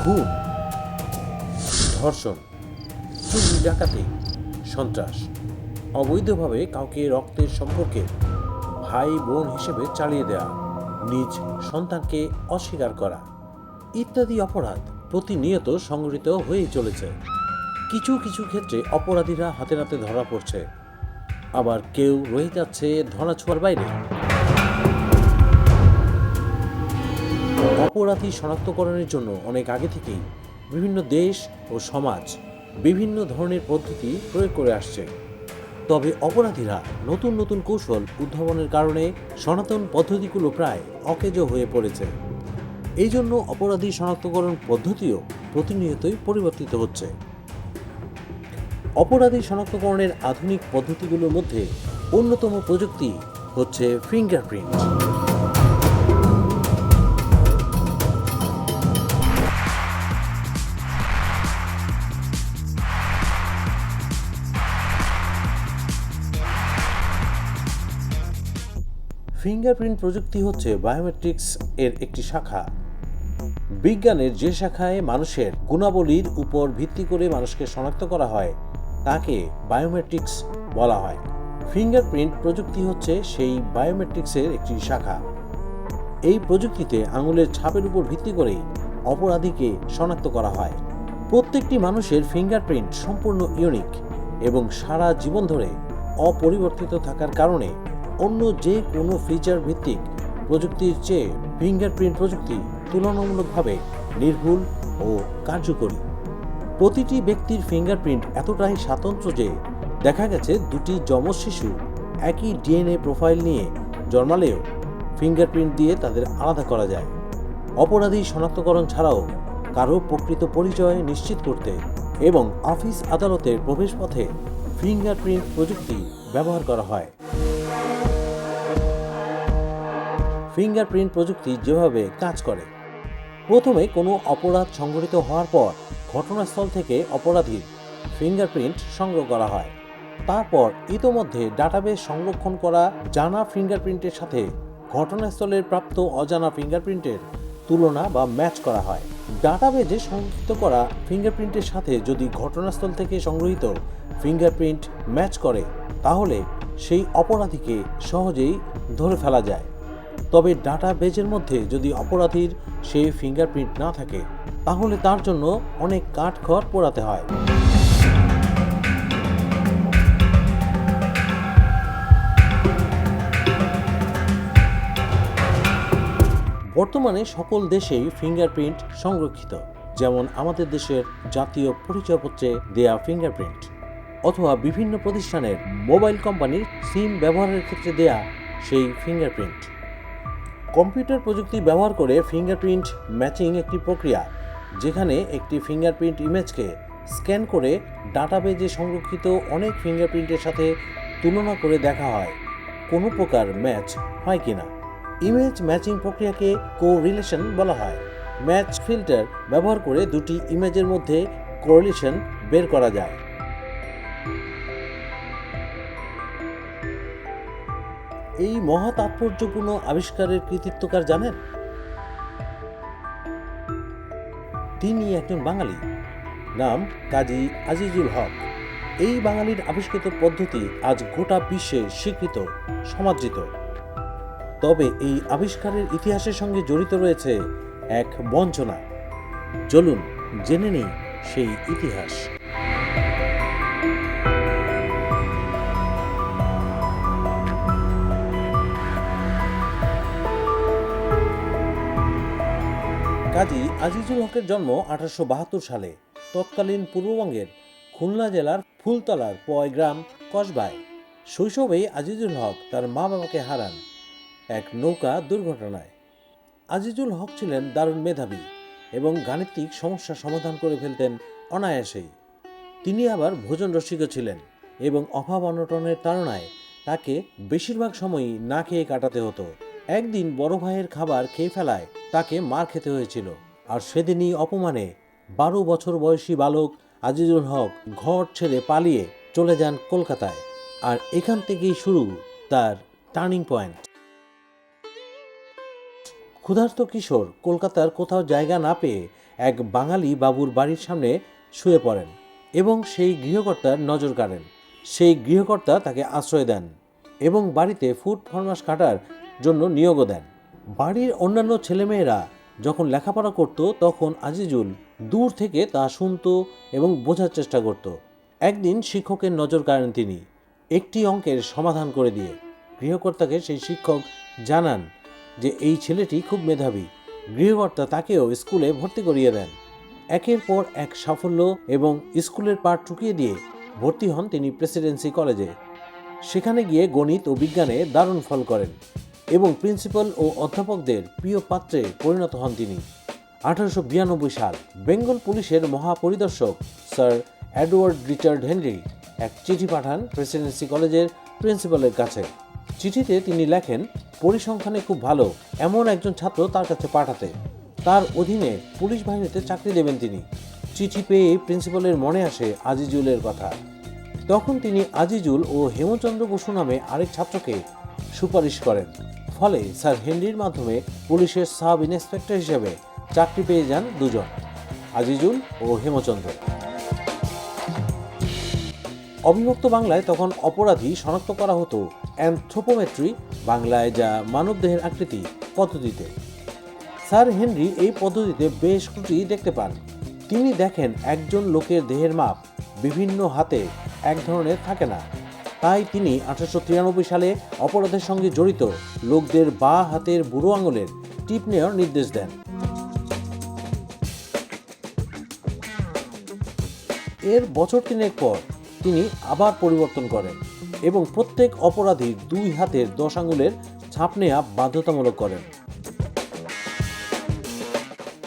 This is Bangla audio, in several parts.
খুন, ধর্ষণ, চুরি ডাকাতি, সন্ত্রাস, অবৈধভাবে কাউকে রক্তের সম্পর্কে ভাই বোন হিসেবে চালিয়ে দেওয়া, নিজ সন্তানকে অস্বীকার করা ইত্যাদি অপরাধ প্রতিনিয়ত সংঘটিত হয়েই চলেছে। কিছু কিছু ক্ষেত্রে অপরাধীরা হাতে নাতে ধরা পড়ছে, আবার কেউ রয়ে যাচ্ছে ধরাছোঁয়ার বাইরে। অপরাধী শনাক্তকরণের জন্য অনেক আগে থেকেই বিভিন্ন দেশ ও সমাজ বিভিন্ন ধরনের পদ্ধতি প্রয়োগ করে আসছে। তবে অপরাধীরা নতুন নতুন কৌশল উদ্ভাবনের কারণে সনাতন পদ্ধতিগুলো প্রায় অকেজো হয়ে পড়েছে। এই জন্য অপরাধী শনাক্তকরণ পদ্ধতিও প্রতিনিয়তই পরিবর্তিত হচ্ছে। অপরাধী শনাক্তকরণের আধুনিক পদ্ধতিগুলোর মধ্যে অন্যতম প্রযুক্তি হচ্ছে ফিঙ্গারপ্রিন্ট। ফিঙ্গারপ্রিন্ট প্রযুক্তি হচ্ছে বায়োমেট্রিক্স এর একটি শাখা। বিজ্ঞানের যে শাখায় মানুষের গুণাবলীর উপর ভিত্তি করে মানুষকে শনাক্ত করা হয় তাকে বায়োমেট্রিক্স বলা হয়। ফিঙ্গারপ্রিন্ট প্রযুক্তি হচ্ছে সেই বায়োমেট্রিক্সের একটি শাখা। এই প্রযুক্তিতে আঙুলের ছাপের উপর ভিত্তি করে অপরাধীকে শনাক্ত করা হয়। প্রত্যেকটি মানুষের ফিঙ্গারপ্রিন্ট সম্পূর্ণ ইউনিক এবং সারা জীবন ধরে অপরিবর্তিত থাকার কারণে অন্য যে কোনো ফিচার ভিত্তিক প্রযুক্তির চেয়ে ফিঙ্গারপ্রিন্ট প্রযুক্তি তুলনামূলকভাবে নির্ভুল ও কার্যকরী। প্রতিটি ব্যক্তির ফিঙ্গারপ্রিন্ট এতটাই স্বতন্ত্র যে দেখা গেছে দুটি যমজ শিশু একই ডিএনএ প্রোফাইল নিয়ে জন্মালেও ফিঙ্গারপ্রিন্ট দিয়ে তাদের আলাদা করা যায়। অপরাধী শনাক্তকরণ ছাড়াও কারো প্রকৃত পরিচয় নিশ্চিত করতে এবং অফিস আদালতের প্রবেশপথে ফিঙ্গারপ্রিন্ট প্রযুক্তি ব্যবহার করা হয়। ফিঙ্গারপ্রিন্ট প্রযুক্তি যেভাবে কাজ করে, প্রথমে কোনো অপরাধ সংঘটিত হওয়ার পর ঘটনাস্থল থেকে অপরাধীর ফিঙ্গারপ্রিন্ট সংগ্রহ করা হয়। তারপর ইতোমধ্যে ডাটাবেস সংরক্ষণ করা জানা ফিঙ্গারপ্রিন্টের সাথে ঘটনাস্থলের প্রাপ্ত অজানা ফিঙ্গারপ্রিন্টের তুলনা বা ম্যাচ করা হয়। ডাটাবেজে সংরক্ষিত করা ফিঙ্গারপ্রিন্টের সাথে যদি ঘটনাস্থল থেকে সংগৃহীত ফিঙ্গারপ্রিন্ট ম্যাচ করে তাহলে সেই অপরাধীকে সহজেই ধরে ফেলা যায়। তবে ডাটাবেজের মধ্যে যদি অপরাধীর সেই ফিঙ্গারপ্রিন্ট না থাকে তাহলে তার জন্য অনেক কাঠখড় পোড়াতে হয়। বর্তমানে সকল দেশেই ফিঙ্গারপ্রিন্ট সংরক্ষিত, যেমন আমাদের দেশের জাতীয় পরিচয়পত্রে দেয়া ফিঙ্গারপ্রিন্ট অথবা বিভিন্ন প্রতিষ্ঠানের মোবাইল কোম্পানির সিম ব্যবহারের ক্ষেত্রে দেয়া সেই ফিঙ্গারপ্রিন্ট। কম্পিউটার প্রযুক্তি ব্যবহার করে ফিঙ্গারপ্রিন্ট ম্যাচিং একটি প্রক্রিয়া, যেখানে একটি ফিঙ্গারপ্রিন্ট ইমেজকে স্ক্যান করে ডাটাবেজে সংরক্ষিত অনেক ফিঙ্গারপ্রিন্টের সাথে তুলনা করে দেখা হয় কোনো প্রকার ম্যাচ হয় কিনা। ইমেজ ম্যাচিং প্রক্রিয়াকে কোরিলেশন বলা হয়। ম্যাচ ফিল্টার ব্যবহার করে দুটি ইমেজের মধ্যে কোরিলেশন বের করা যায়। এই মহা তাৎপর্যপূর্ণ আবিষ্কারের কৃতিত্বকার জানেন? তিনি একজন বাঙালি, নাম কাজী আজিজুল হক। এই বাঙালির আবিষ্কৃত পদ্ধতি আজ গোটা বিশ্বে স্বীকৃত, সমাদৃত। তবে এই আবিষ্কারের ইতিহাসের সঙ্গে জড়িত রয়েছে এক বঞ্চনা। চলুন জেনে নেই সেই ইতিহাস। কাজী আজিজুল হকের জন্ম 1872 সালে তৎকালীন পূর্ববঙ্গের খুলনা জেলার ফুলতলার পয় গ্রাম কসবায়। শৈশবেই আজিজুল হক তার মা বাবাকে হারান এক নৌকা দুর্ঘটনায়। আজিজুল হক ছিলেন দারুণ মেধাবী এবং গাণিতিক সমস্যা সমাধান করে ফেলতেন অনায়াসেই। তিনি আবার ভোজন রসিকও ছিলেন এবং অভাব অনটনের তাড়নায় তাকে বেশিরভাগ সময়ই না খেয়ে কাটাতে হতো। একদিন বড় ভাইয়ের খাবার খেয়ে ফেলায় তাকে মার খেতে হয়েছিল, আর সেদিনই অপমানে 12 বছর বয়সী বালক আজিজুল হক ঘর ছেড়ে পালিয়ে চলে যান কলকাতায়। আর এখান থেকেই শুরু তার টার্নিং পয়েন্ট। ক্ষুধার্ত কিশোর কলকাতার কোথাও জায়গা না পেয়ে এক বাঙালি বাবুর বাড়ির সামনে শুয়ে পড়েন এবং সেই গৃহকর্তার নজর কাড়েন। সেই গৃহকর্তা তাকে আশ্রয় দেন এবং বাড়িতে ফুড ফরমাস কাটার জন্য নিয়োগও দেন। বাড়ির অন্যান্য ছেলেমেয়েরা যখন লেখাপড়া করত তখন আজিজুল দূর থেকে তা শুনত এবং বোঝার চেষ্টা করত। একদিন শিক্ষকের নজর কাড়েন তিনি একটি অঙ্কের সমাধান করে দিয়ে। গৃহকর্তাকে সেই শিক্ষক জানান যে এই ছেলেটি খুব মেধাবী। গৃহকর্তা তাকেও স্কুলে ভর্তি করিয়ে দেন। একের পর এক সাফল্য এবং স্কুলের পাঠ চুকিয়ে দিয়ে ভর্তি হন তিনি প্রেসিডেন্সি কলেজে। সেখানে গিয়ে গণিত ও বিজ্ঞানে দারুণ ফল করেন এবং প্রিন্সিপাল ও অধ্যাপকদের প্রিয় পাত্রে পরিণত হন তিনি। 1892 সাল বেঙ্গল পুলিশের মহাপরিদর্শক স্যার এডওয়ার্ড রিচার্ড হেনরি এক চিঠি পাঠান প্রেসিডেন্সি কলেজের প্রিন্সিপালের কাছে। চিঠিতে তিনি লেখেন পরিসংখ্যানে খুব ভালো এমন একজন ছাত্র তার কাছে পাঠাতে, তার অধীনে পুলিশ বাহিনীতে চাকরি দেবেন তিনি। চিঠি পেয়ে প্রিন্সিপালের মনে আসে আজিজুলের কথা। তখন তিনি আজিজুল ও হেমচন্দ্র বসু নামে আরেক ছাত্রকে সুপারিশ করেন। ফলে স্যার হেনরির মাধ্যমে পুলিশের সাব ইন্সপেক্টর হিসেবে চাকরি পেয়ে যান দুজন, আজিজুল ও হেমচন্দ্র। অবিভক্ত বাংলায় তখন অপরাধী শনাক্ত করা হতো অ্যানথ্রোপোমেট্রি, বাংলায় যা মানবদেহের আকৃতি পদ্ধতিতে। স্যার হেনরি এই পদ্ধতিতে বেশ ত্রুটি দেখতে পান। তিনি দেখেন একজন লোকের দেহের মাপ বিভিন্ন হাতে এক ধরনের থাকে না। তাই তিনি 1893 সালে অপরাধের সঙ্গে জড়িত লোকদের বাঁ হাতের বুড়ো আঙুলের টিপ নেওয়ার নির্দেশ দেন। এর বছর তিনেক পর তিনি আবার পরিবর্তন করেন এবং প্রত্যেক অপরাধীর 2 হাতের 10 আঙুলের ছাপ নেওয়া বাধ্যতামূলক করেন।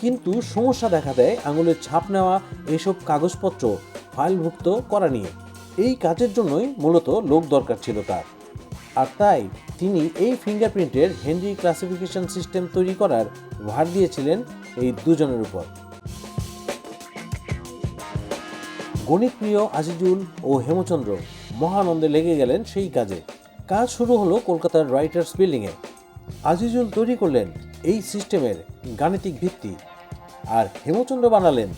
কিন্তু সমস্যা দেখা দেয় আঙুলের ছাপ নেওয়া এসব কাগজপত্র ফাইলভুক্ত করা নিয়ে। এই কাজের জন্যই মূলত লোক দরকার ছিল তার। আর তাই তিনি এই ফিঙ্গারপ্রিন্টের হেনরি ক্লাসিফিকেশন সিস্টেম তৈরি করার ভার দিয়েছিলেন এই দুজনের উপর। গণিতপ্রিয় আজিজুল ও হেমচন্দ্র মহানন্দে লেগে গেলেন সেই কাজে। কাজ শুরু হলো কলকাতার রাইটার্স বিল্ডিংয়ে। আজিজুল তৈরি করলেন এই সিস্টেমের গাণিতিক ভিত্তি, আর হেমচন্দ্র বানালেন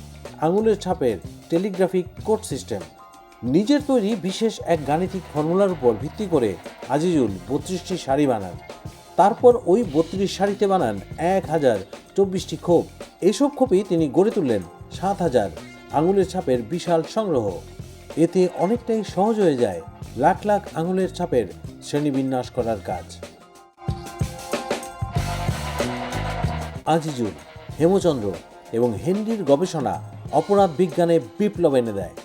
আঙুলের ছাপের টেলিগ্রাফিক কোড সিস্টেম। নিজের তৈরি বিশেষ এক গাণিতিক ফর্মুলার উপর ভিত্তি করে আজিজুল 32টি শাড়ি বানান। তারপর ওই 32 শাড়িতে বানান 1024টি খোপ। এসব খোপই তিনি গড়ে তুললেন 7000 আঙুলের ছাপের বিশাল সংগ্রহ। এতে অনেকটাই সহজ হয়ে যায় লাখ লাখ আঙুলের ছাপের শ্রেণীবিন্যাস করার কাজ। আজিজুল, হেমচন্দ্র এবং হেনরির গবেষণা অপরাধ বিজ্ঞানে বিপ্লব এনে দেয়।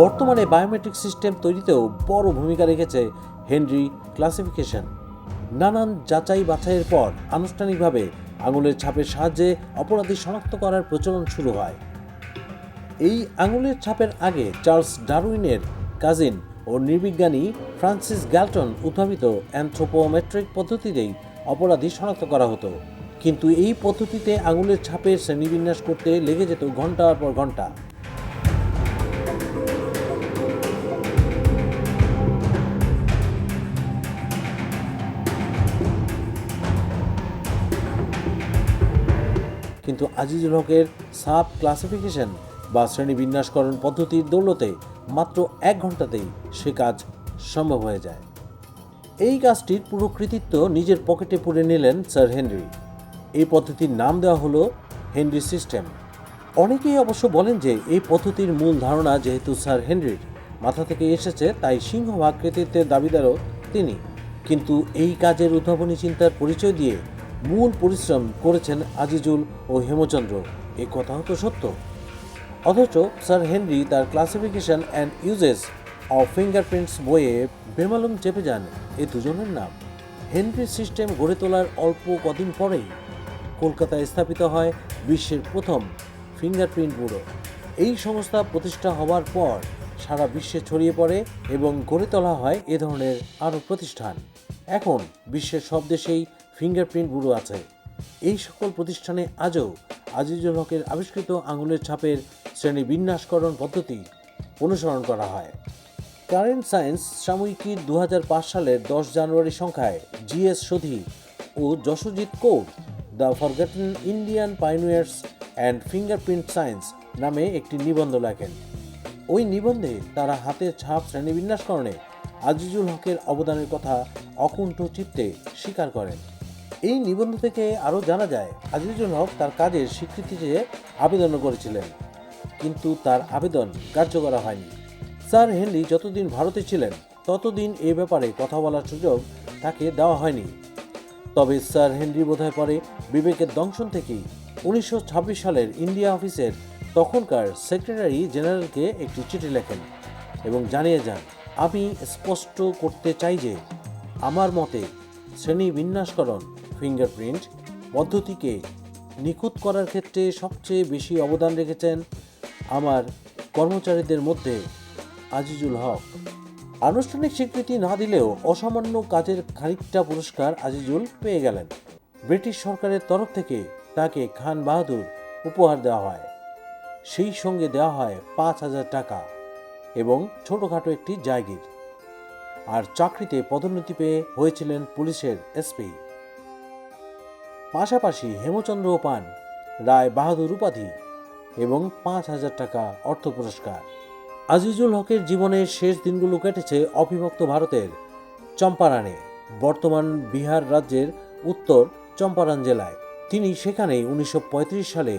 বর্তমানে বায়োমেট্রিক সিস্টেম তৈরিতেও বড় ভূমিকা রেখেছে হেনরি ক্লাসিফিকেশন। নানান যাচাই বাছাইয়ের পর আনুষ্ঠানিকভাবে আঙুলের ছাপের সাহায্যে অপরাধী শনাক্ত করার প্রচলন শুরু হয়। এই আঙুলের ছাপের আগে চার্লস ডারউইনের কাজিন ও নৃবিজ্ঞানী ফ্রান্সিস গ্যালটন উদ্ভাবিত অ্যানথ্রোপোমেট্রিক পদ্ধতিতেই অপরাধী শনাক্ত করা হতো। কিন্তু এই পদ্ধতিতে আঙুলের ছাপের শ্রেণীবিন্যাস করতে লেগে যেত ঘন্টার পর ঘন্টা। কিন্তু আজিজুল হকের সাব ক্লাসিফিকেশন বা শ্রেণীবিন্যাসকরণ পদ্ধতির দৌলতে মাত্র 1 ঘন্টাতেই সে কাজ সম্ভব হয়ে যায়। এই কাজটির পুরো কৃতিত্ব নিজের পকেটে পুরে নিলেন স্যার হেনরি। এই পদ্ধতির নাম দেওয়া হলো হেনরি সিস্টেম। অনেকেই অবশ্য বলেন যে এই পদ্ধতির মূল ধারণা যেহেতু স্যার হেনরির মাথা থেকে এসেছে, তাই সিংহভাগ কৃতিত্বের দাবিদারও তিনি। কিন্তু এই কাজের উদ্ভাবনী চিন্তার পরিচয় দিয়ে মূল পরিশ্রম করেছেন আজিজুল ও হেমচন্দ্র, এ কথাও তো সত্য। অথচ স্যার হেনরি তার classification and uses of fingerprints বইয়ে বেমালুম চেপে যান এই দুজনের নাম। হেনরি সিস্টেম গড়ে তোলার অল্প কদিন পরেই কলকাতায় স্থাপিত হয় বিশ্বের প্রথম ফিঙ্গারপ্রিন্ট ব্যুরো। এই সংস্থা প্রতিষ্ঠা হওয়ার পর সারা বিশ্বে ছড়িয়ে পড়ে এবং গড়ে তোলা হয় এ ধরনের আরও প্রতিষ্ঠান। এখন বিশ্বের সব দেশেই ফিঙ্গারপ্রিন্ট ব্যুরো আছে। এই সকল প্রতিষ্ঠানে আজও আজিজুল হকের আবিষ্কৃত আঙুলের ছাপের শ্রেণীবিন্যাসকরণ পদ্ধতি অনুসরণ করা হয়। কারেন্ট সায়েন্স সাময়িকীর 2005 সালের 10 জানুয়ারি সংখ্যায় জিএস সোধি ও Jasjit Kaur the forgotten Indian pioneers and fingerprint science নামে একটি নিবন্ধ লেখেন। ওই নিবন্ধে তারা হাতের ছাপ শ্রেণীবিন্যাসকরণে আজিজুল হকের অবদানের কথা অকুণ্ঠ চিত্তে স্বীকার করেন। এই নিবন্ধ থেকে আরও জানা যায় আজিজুল হক তার কাজের স্বীকৃতি চেয়ে আবেদন করেছিলেন, কিন্তু তার আবেদন কার্য করা হয়নি। স্যার হেনরি যতদিন ভারতে ছিলেন ততদিন এ ব্যাপারে কথা বলার সুযোগ তাকে দেওয়া হয়নি। তবে স্যার হেনরি বোধহয় পরে বিবেকের দংশন থেকেই 1926 সালের ইন্ডিয়া অফিসের তখনকার সেক্রেটারি জেনারেলকে একটি চিঠি লেখেন এবং জানিয়ে যান, আমি স্পষ্ট করতে চাই যে আমার মতে শ্রেণী বিন্যাসকরণ ফিঙ্গারপ্রিন্ট পদ্ধতিকে নিখুঁত করার ক্ষেত্রে সবচেয়ে বেশি অবদান রেখেছেন আমার কর্মচারীদের মধ্যে আজিজুল হক। আনুষ্ঠানিক স্বীকৃতি না দিলেও অসামান্য কাজের খানিকটা পুরস্কার আজিজুল পেয়ে গেলেন। ব্রিটিশ সরকারের তরফ থেকে তাকে খান বাহাদুর উপহার দেওয়া হয়, সেই সঙ্গে দেওয়া হয় 5,000 টাকা এবং ছোটোখাটো একটি জায়গির। আর চাকরিতে পদোন্নতি পেয়ে হয়েছিলেন পুলিশের এসপি। পাশাপাশি হেমচন্দ্রও পান রায় বাহাদুর উপাধি এবং 5,000 টাকা অর্থ পুরস্কার। আজিজুল হকের জীবনের শেষ দিনগুলো কেটেছে অবিভক্ত ভারতের চম্পারণে, বর্তমান বিহার রাজ্যের উত্তর চম্পারণ জেলায়। তিনি সেখানেই 1935 সালে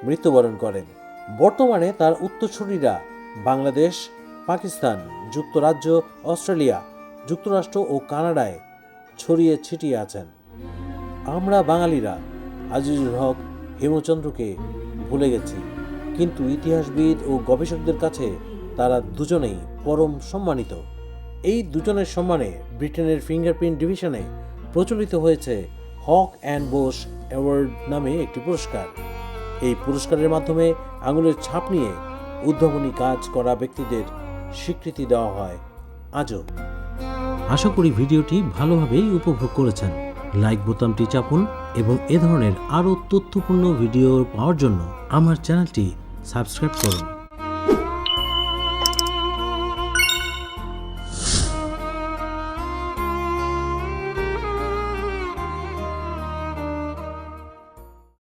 মৃত্যুবরণ করেন। বর্তমানে তার উত্তরসূরিরা বাংলাদেশ, পাকিস্তান, যুক্তরাজ্য, অস্ট্রেলিয়া, যুক্তরাষ্ট্র ও কানাডায় ছড়িয়ে ছিটিয়ে আছেন। আমরা বাঙালিরা আজিজুল হক হেমচন্দ্রকে ভুলে গেছি, কিন্তু ইতিহাসবিদ ও গবেষকদের কাছে তারা দুজনেই পরম সম্মানিত। এই দুজনের সম্মানে ব্রিটেনের ফিঙ্গারপ্রিন্ট ডিভিশনে প্রচলিত হয়েছে হক অ্যান্ড বোস অ্যাওয়ার্ড নামে একটি পুরস্কার। এই পুরস্কারের মাধ্যমে আঙুলের ছাপ নিয়ে উদ্ভাবনী কাজ করা ব্যক্তিদের স্বীকৃতি দেওয়া হয় আজও। আশা করি ভিডিওটি ভালোভাবেই উপভোগ করেছেন। লাইক বোতামটি চাপুন এবং এ ধরনের আরও তথ্যপূর্ণ ভিডিও পাওয়ার জন্য আমার চ্যানেলটি সাবস্ক্রাইব করুন।